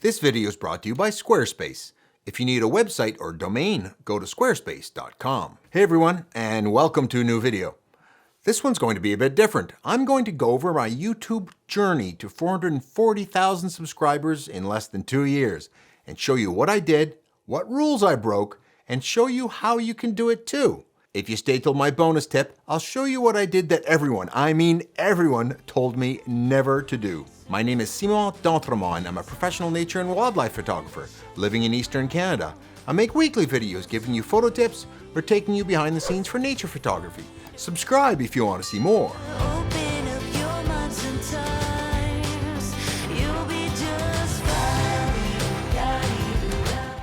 This video is brought to you by Squarespace. If you need a website or domain, go to squarespace.com. Hey everyone, and welcome to a new video. This one's going to be a bit different. I'm going to go over my YouTube journey to 440,000 subscribers in less than 2 years and show you what I did, what rules I broke, and show you how you can do it too. If you stay till my bonus tip, I'll show you what I did that everyone, I mean everyone, told me never to do. My name is Simon D'Entremont. I'm a professional nature and wildlife photographer living in Eastern Canada. I make weekly videos giving you photo tips or taking you behind the scenes for nature photography. Subscribe if you want to see more.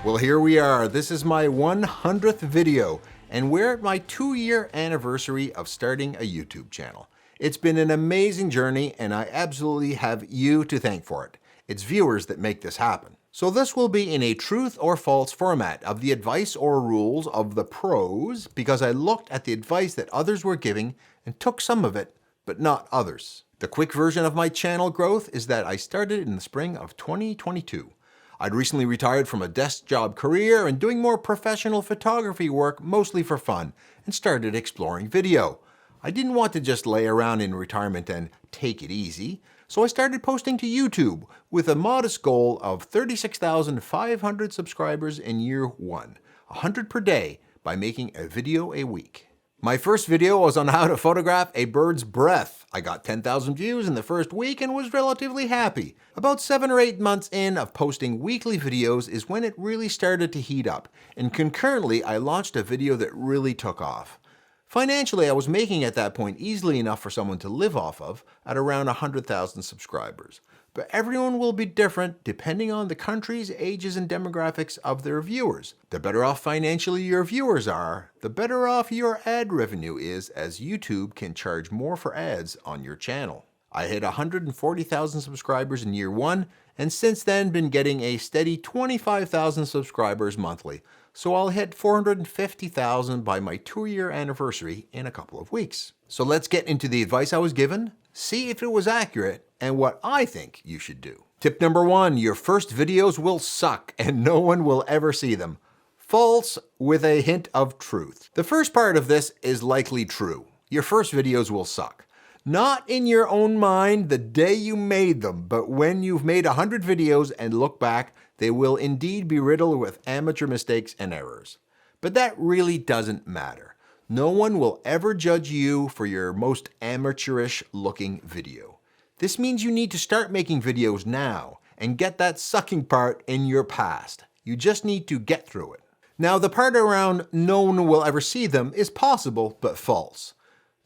Well, here we are. This is my 100th video, and we're at my 2-year anniversary of starting a YouTube channel. It's been an amazing journey, and I absolutely have you to thank for it. It's viewers that make this happen. So this will be in a truth or false format of the advice or rules of the pros, because I looked at the advice that others were giving and took some of it, but not others. The quick version of my channel growth is that I started in the spring of 2022. I'd recently retired from a desk job career and doing more professional photography work, mostly for fun, and started exploring video. I didn't want to just lay around in retirement and take it easy, so I started posting to YouTube with a modest goal of 36,500 subscribers in year 1, 100 per day, by making a video a week. My first video was on how to photograph a bird's breath. I got 10,000 views in the first week and was relatively happy. About 7 or 8 months in of posting weekly videos is when it really started to heat up, and concurrently I launched a video that really took off. Financially, I was making at that point easily enough for someone to live off of at around 100,000 subscribers. But everyone will be different depending on the countries, ages, and demographics of their viewers. The better off financially your viewers are, the better off your ad revenue is, as YouTube can charge more for ads on your channel. I hit 140,000 subscribers in year 1, and since then been getting a steady 25,000 subscribers monthly. So I'll hit 450,000 by my 2-year anniversary in a couple of weeks. So let's get into the advice I was given, see if it was accurate, and what I think you should do. Tip number 1, your first videos will suck and no one will ever see them. False with a hint of truth. The first part of this is likely true. Your first videos will suck. Not in your own mind the day you made them, but when you've made 100 videos and look back, they will indeed be riddled with amateur mistakes and errors. But that really doesn't matter. No one will ever judge you for your most amateurish looking video. This means you need to start making videos now and get that sucking part in your past. You just need to get through it. Now, the part around no one will ever see them is possible, but false.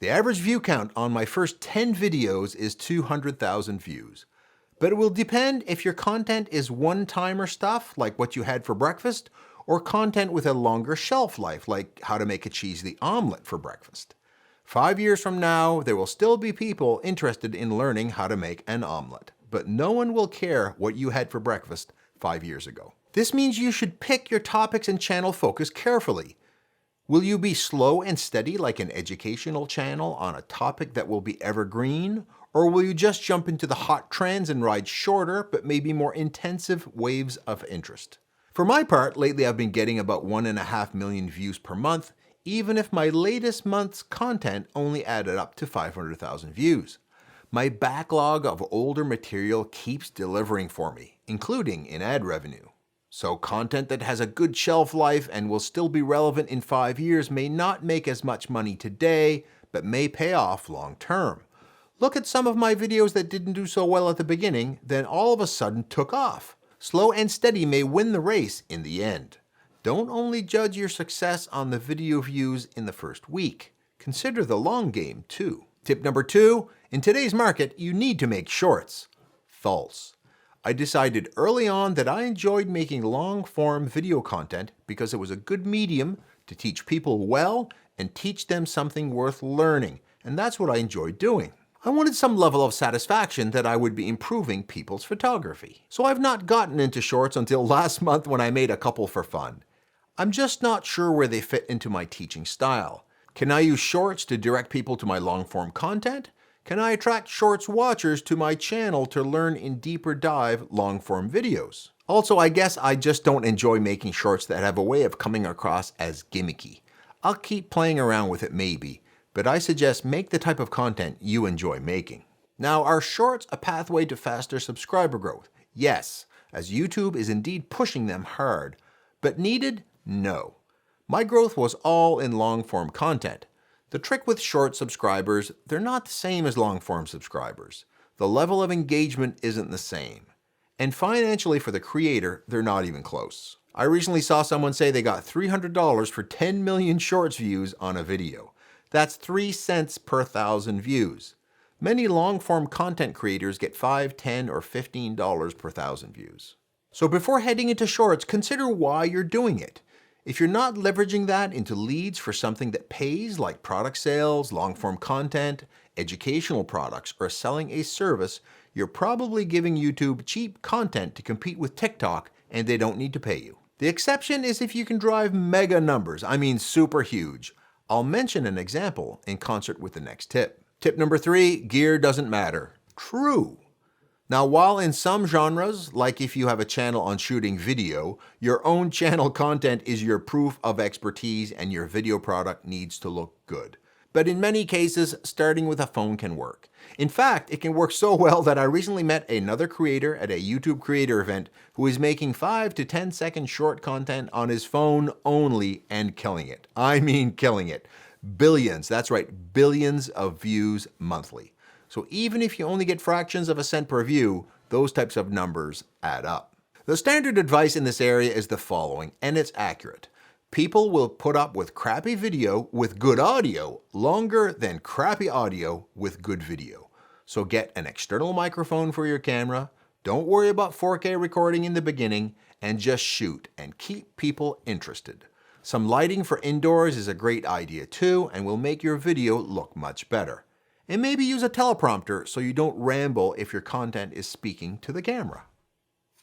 The average view count on my first 10 videos is 200,000 views. But it will depend if your content is one-timer stuff, like what you had for breakfast, or content with a longer shelf life, like how to make a cheesy omelet for breakfast. 5 years from now, there will still be people interested in learning how to make an omelet, but no one will care what you had for breakfast 5 years ago. This means you should pick your topics and channel focus carefully. Will you be slow and steady like an educational channel on a topic that will be evergreen? Or will you just jump into the hot trends and ride shorter but maybe more intensive waves of interest? For my part, lately I've been getting about 1.5 million views per month, even if my latest month's content only added up to 500,000 views. My backlog of older material keeps delivering for me, including in ad revenue. So content that has a good shelf life and will still be relevant in 5 years may not make as much money today, but may pay off long term. Look at some of my videos that didn't do so well at the beginning, then all of a sudden took off. Slow and steady may win the race in the end. Don't only judge your success on the video views in the first week. Consider the long game too. Tip number 2, in today's market, you need to make shorts. False. I decided early on that I enjoyed making long-form video content because it was a good medium to teach people well and teach them something worth learning, and that's what I enjoyed doing. I wanted some level of satisfaction that I would be improving people's photography. So I've not gotten into shorts until last month when I made a couple for fun. I'm just not sure where they fit into my teaching style. Can I use shorts to direct people to my long-form content? Can I attract Shorts watchers to my channel to learn in deeper dive long-form videos? Also, I guess I just don't enjoy making shorts that have a way of coming across as gimmicky. I'll keep playing around with it maybe, but I suggest make the type of content you enjoy making. Now, are shorts a pathway to faster subscriber growth? Yes, as YouTube is indeed pushing them hard. But needed? No. My growth was all in long-form content. The trick with short subscribers, they're not the same as long-form subscribers. The level of engagement isn't the same. And financially for the creator, they're not even close. I recently saw someone say they got $300 for 10 million shorts views on a video. That's 3 cents per 1,000 views. Many long-form content creators get $5, $10, or $15 per 1,000 views. So before heading into shorts, consider why you're doing it. If you're not leveraging that into leads for something that pays, like product sales, long-form content, educational products, or selling a service, you're probably giving YouTube cheap content to compete with TikTok, and they don't need to pay you. The exception is if you can drive mega numbers, I mean super huge. I'll mention an example in concert with the next tip. Tip number 3, gear doesn't matter. True. Now, while in some genres, like if you have a channel on shooting video, your own channel content is your proof of expertise and your video product needs to look good. But in many cases, starting with a phone can work. In fact, it can work so well that I recently met another creator at a YouTube creator event who is making 5 to 10 second short content on his phone only and killing it. I mean killing it. Billions, that's right, billions of views monthly. So even if you only get fractions of a cent per view, those types of numbers add up. The standard advice in this area is the following, and it's accurate. People will put up with crappy video with good audio longer than crappy audio with good video. So get an external microphone for your camera, don't worry about 4K recording in the beginning, and just shoot and keep people interested. Some lighting for indoors is a great idea too, and will make your video look much better. And maybe use a teleprompter so you don't ramble if your content is speaking to the camera.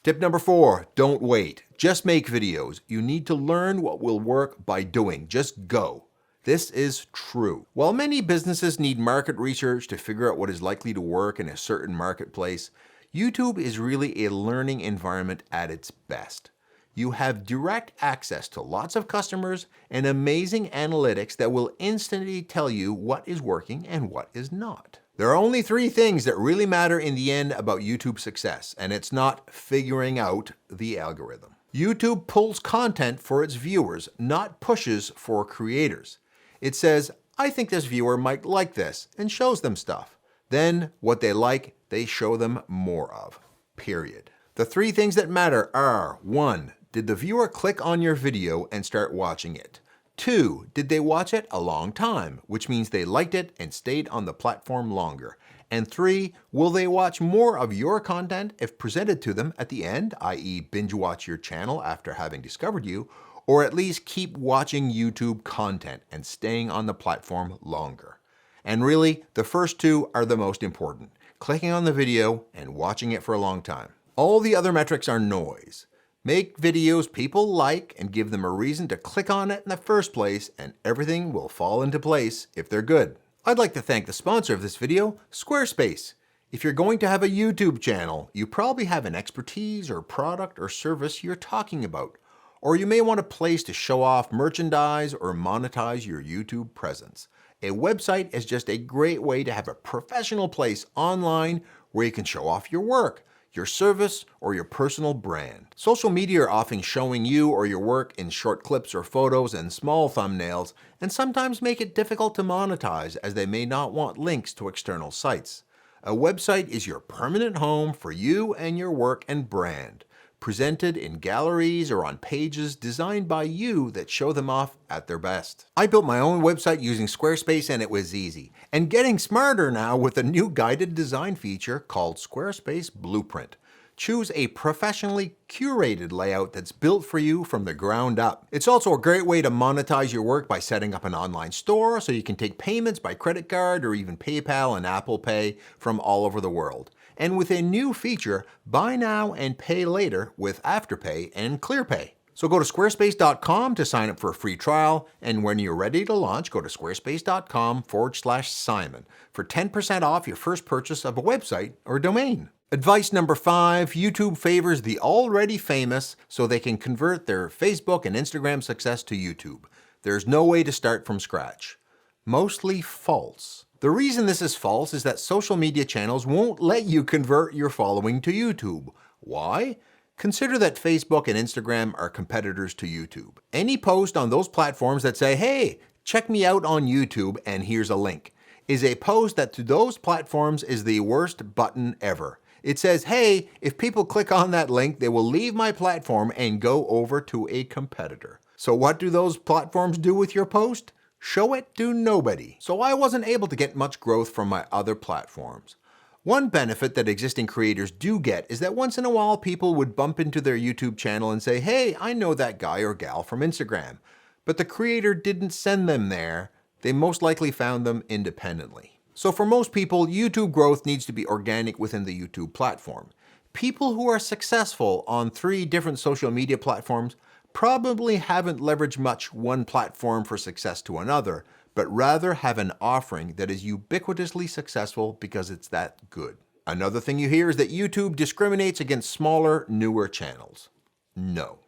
Tip number 4, don't wait. Just make videos. You need to learn what will work by doing. Just go. This is true. While many businesses need market research to figure out what is likely to work in a certain marketplace, YouTube is really a learning environment at its best. You have direct access to lots of customers and amazing analytics that will instantly tell you what is working and what is not. There are only 3 things that really matter in the end about YouTube success, and it's not figuring out the algorithm. YouTube pulls content for its viewers, not pushes for creators. It says, I think this viewer might like this, and shows them stuff. Then, what they like, they show them more of. Period. The 3 things that matter are: 1. Did the viewer click on your video and start watching it? 2. Did they watch it a long time, which means they liked it and stayed on the platform longer? And 3. Will they watch more of your content if presented to them at the end, i.e. binge watch your channel after having discovered you, or at least keep watching YouTube content and staying on the platform longer? And really, the first 2 are the most important: clicking on the video and watching it for a long time. All the other metrics are noise. Make videos people like and give them a reason to click on it in the first place, and everything will fall into place if they're good. I'd like to thank the sponsor of this video, Squarespace. If you're going to have a YouTube channel, you probably have an expertise or product or service you're talking about. Or you may want a place to show off merchandise or monetize your YouTube presence. A website is just a great way to have a professional place online where you can show off your work, your service, or your personal brand. Social media are often showing you or your work in short clips or photos and small thumbnails, and sometimes make it difficult to monetize as they may not want links to external sites. A website is your permanent home for you and your work and brand, presented in galleries or on pages designed by you that show them off at their best. I built my own website using Squarespace, and it was easy. And getting smarter now with a new guided design feature called Squarespace Blueprint. Choose a professionally curated layout that's built for you from the ground up. It's also a great way to monetize your work by setting up an online store so you can take payments by credit card or even PayPal and Apple Pay from all over the world. And with a new feature, buy now and pay later with Afterpay and ClearPay. So go to squarespace.com to sign up for a free trial, and when you're ready to launch, go to squarespace.com/Simon for 10% off your first purchase of a website or domain. Advice number 5, YouTube favors the already famous so they can convert their Facebook and Instagram success to YouTube. There's no way to start from scratch. Mostly false. The reason this is false is that social media channels won't let you convert your following to YouTube. Why? Consider that Facebook and Instagram are competitors to YouTube. Any post on those platforms that say, hey, check me out on YouTube and here's a link, is a post that to those platforms is the worst button ever. It says, hey, if people click on that link, they will leave my platform and go over to a competitor. So what do those platforms do with your post? Show it to nobody. So I wasn't able to get much growth from my other platforms. One benefit that existing creators do get is that once in a while people would bump into their YouTube channel and say, hey, I know that guy or gal from Instagram. But the creator didn't send them there. They most likely found them independently. So for most people, YouTube growth needs to be organic within the YouTube platform. People who are successful on 3 different social media platforms probably haven't leveraged much one platform for success to another, but rather have an offering that is ubiquitously successful because it's that good. Another thing you hear is that YouTube discriminates against smaller, newer channels. No.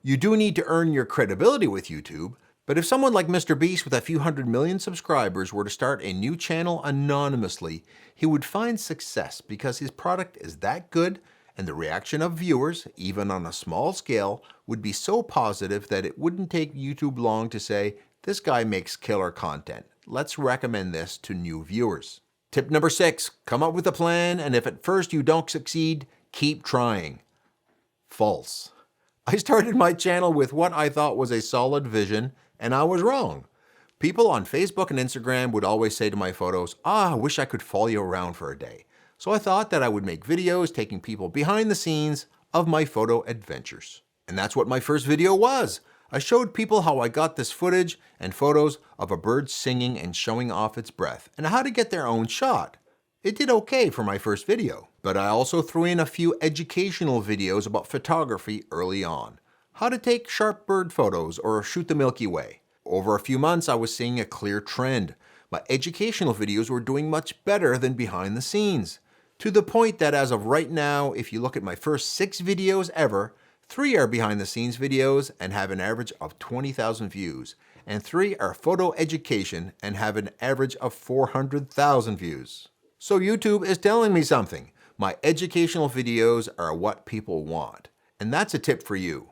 You do need to earn your credibility with YouTube, but if someone like Mr. Beast with a few 100 million subscribers were to start a new channel anonymously, he would find success because his product is that good and the reaction of viewers, even on a small scale, would be so positive that it wouldn't take YouTube long to say, this guy makes killer content. Let's recommend this to new viewers. Tip number 6, come up with a plan, and if at first you don't succeed, keep trying. False. I started my channel with what I thought was a solid vision, and I was wrong. People on Facebook and Instagram would always say to my photos, I wish I could follow you around for a day. So I thought that I would make videos taking people behind the scenes of my photo adventures. And that's what my first video was. I showed people how I got this footage and photos of a bird singing and showing off its breath, and how to get their own shot. It did okay for my first video, but I also threw in a few educational videos about photography early on. How to take sharp bird photos or shoot the Milky Way. Over a few months, I was seeing a clear trend. My educational videos were doing much better than behind the scenes. To the point that as of right now, if you look at my first 6 videos ever, 3 are behind the scenes videos and have an average of 20,000 views, and 3 are photo education and have an average of 400,000 views. So YouTube is telling me something. My educational videos are what people want. And that's a tip for you.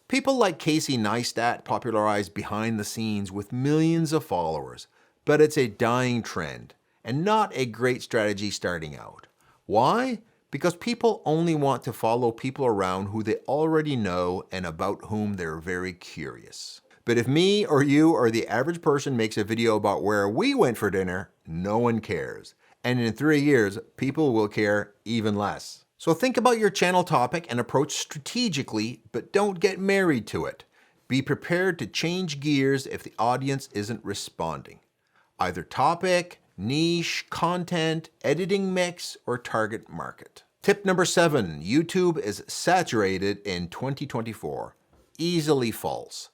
People like Casey Neistat popularized behind the scenes with millions of followers, but it's a dying trend and not a great strategy starting out. Why? Because people only want to follow people around who they already know and about whom they're very curious. But if me or you or the average person makes a video about where we went for dinner, no one cares. And in 3 years, people will care even less. So think about your channel topic and approach strategically, but don't get married to it. Be prepared to change gears if the audience isn't responding. Either topic, niche, content, editing mix, or target market. Tip number 7, YouTube is saturated in 2024. Easily false.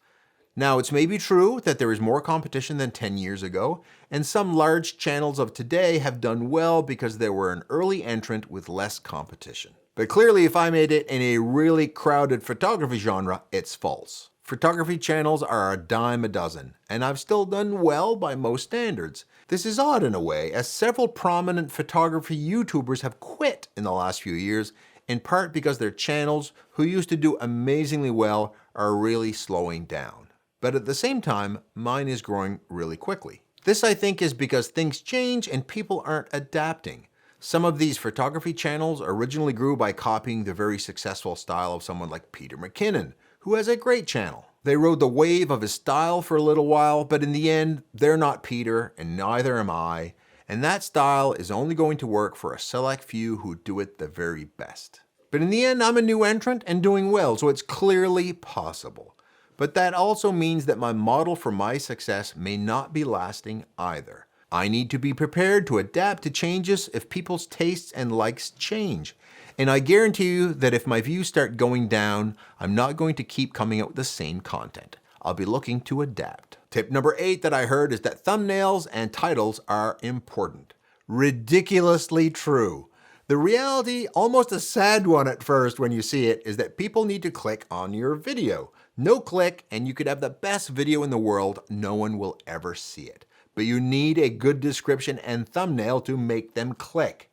Now, it's maybe true that there is more competition than 10 years ago, and some large channels of today have done well because they were an early entrant with less competition. But clearly, if I made it in a really crowded photography genre, it's false. Photography channels are a dime a dozen, and I've still done well by most standards. This is odd in a way, as several prominent photography YouTubers have quit in the last few years, in part because their channels, who used to do amazingly well, are really slowing down. But at the same time, mine is growing really quickly. This, I think, is because things change and people aren't adapting. Some of these photography channels originally grew by copying the very successful style of someone like Peter McKinnon, who has a great channel. They rode the wave of his style for a little while, but in the end, they're not Peter, and neither am I, and that style is only going to work for a select few who do it the very best. But in the end, I'm a new entrant and doing well, so it's clearly possible. But that also means that my model for my success may not be lasting either. I need to be prepared to adapt to changes if people's tastes and likes change. And I guarantee you that if my views start going down, I'm not going to keep coming out with the same content. I'll be looking to adapt. Tip number 8 that I heard is that thumbnails and titles are important. Ridiculously true. The reality, almost a sad one at first when you see it, is that people need to click on your video. No click, and you could have the best video in the world, no one will ever see it. But you need a good description and thumbnail to make them click.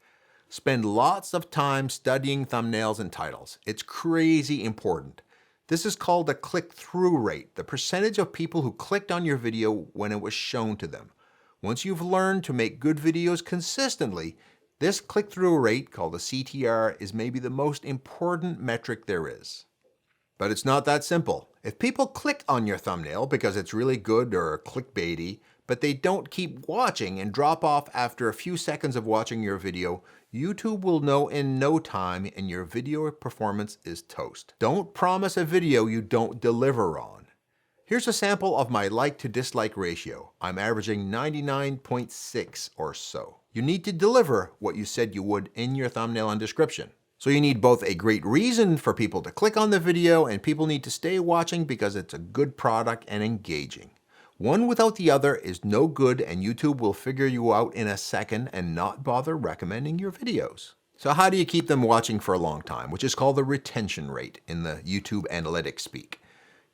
Spend lots of time studying thumbnails and titles. It's crazy important. This is called the click-through rate, the percentage of people who clicked on your video when it was shown to them. Once you've learned to make good videos consistently, this click-through rate, called the CTR, is maybe the most important metric there is. But it's not that simple. If people click on your thumbnail because it's really good or clickbaity, but they don't keep watching and drop off after a few seconds of watching your video, YouTube will know in no time and your video performance is toast. Don't promise a video you don't deliver on. Here's a sample of my like to dislike ratio. I'm averaging 99.6 or so. You need to deliver what you said you would in your thumbnail and description. So you need both a great reason for people to click on the video and people need to stay watching because it's a good product and engaging. One without the other is no good and YouTube will figure you out in a second and not bother recommending your videos. So how do you keep them watching for a long time, which is called the retention rate in the YouTube analytics speak.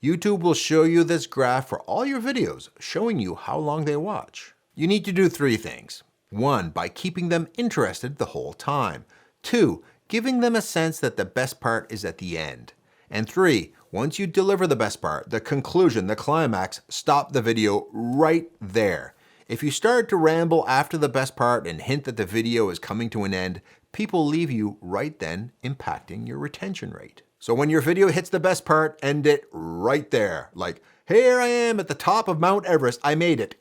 YouTube will show you this graph for all your videos, showing you how long they watch. You need to do 3 things. 1, by keeping them interested the whole time. 2, giving them a sense that the best part is at the end. And 3, once you deliver the best part, the conclusion, the climax, stop the video right there. If you start to ramble after the best part and hint that the video is coming to an end, people leave you right then, impacting your retention rate. So when your video hits the best part, end it right there. Like, here I am at the top of Mount Everest, I made it.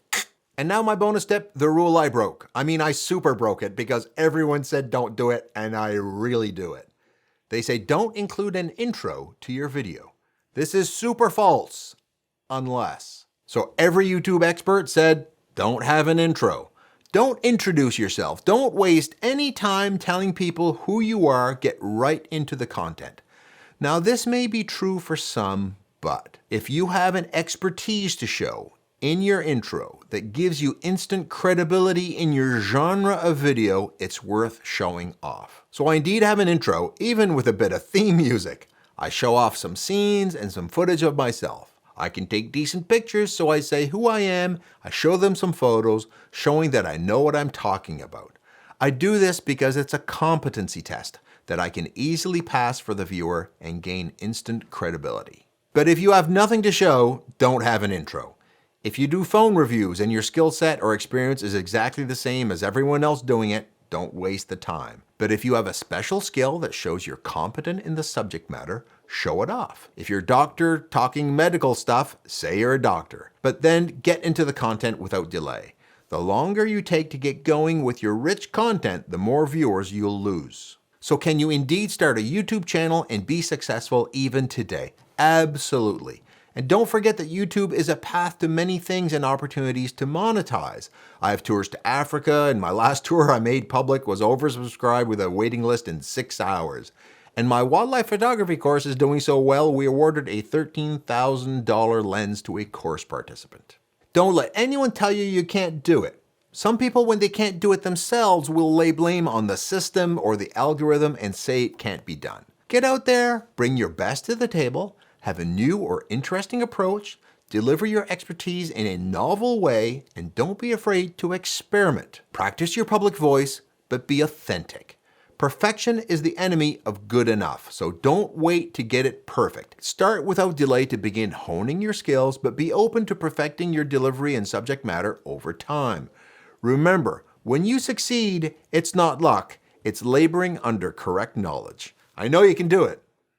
And now my bonus tip, the rule I broke. I mean, I super broke it because everyone said don't do it, and I really do it. They say don't include an intro to your video. This is super false, unless. So every YouTube expert said don't have an intro. Don't introduce yourself. Don't waste any time telling people who you are. Get right into the content. Now this may be true for some, but if you have an expertise to show in your intro that gives you instant credibility in your genre of video, it's worth showing off. So I indeed have an intro, even with a bit of theme music. I show off some scenes and some footage of myself. I can take decent pictures, so I say who I am, I show them some photos, showing that I know what I'm talking about. I do this because it's a competency test that I can easily pass for the viewer and gain instant credibility. But if you have nothing to show, don't have an intro. If you do phone reviews and your skill set or experience is exactly the same as everyone else doing it, don't waste the time. But if you have a special skill that shows you're competent in the subject matter, show it off. If you're a doctor talking medical stuff, say you're a doctor. But then get into the content without delay. The longer you take to get going with your rich content, the more viewers you'll lose. So can you indeed start a YouTube channel and be successful even today? Absolutely. And don't forget that YouTube is a path to many things and opportunities to monetize. I have tours to Africa, and my last tour I made public was oversubscribed with a waiting list in 6 hours. And my wildlife photography course is doing so well, we awarded a $13,000 lens to a course participant. Don't let anyone tell you you can't do it. Some people, when they can't do it themselves, will lay blame on the system or the algorithm and say it can't be done. Get out there, bring your best to the table, have a new or interesting approach, deliver your expertise in a novel way, and don't be afraid to experiment. Practice your public voice, but be authentic. Perfection is the enemy of good enough, so don't wait to get it perfect. Start without delay to begin honing your skills, but be open to perfecting your delivery and subject matter over time. Remember, when you succeed, it's not luck, it's laboring under correct knowledge. I know you can do it.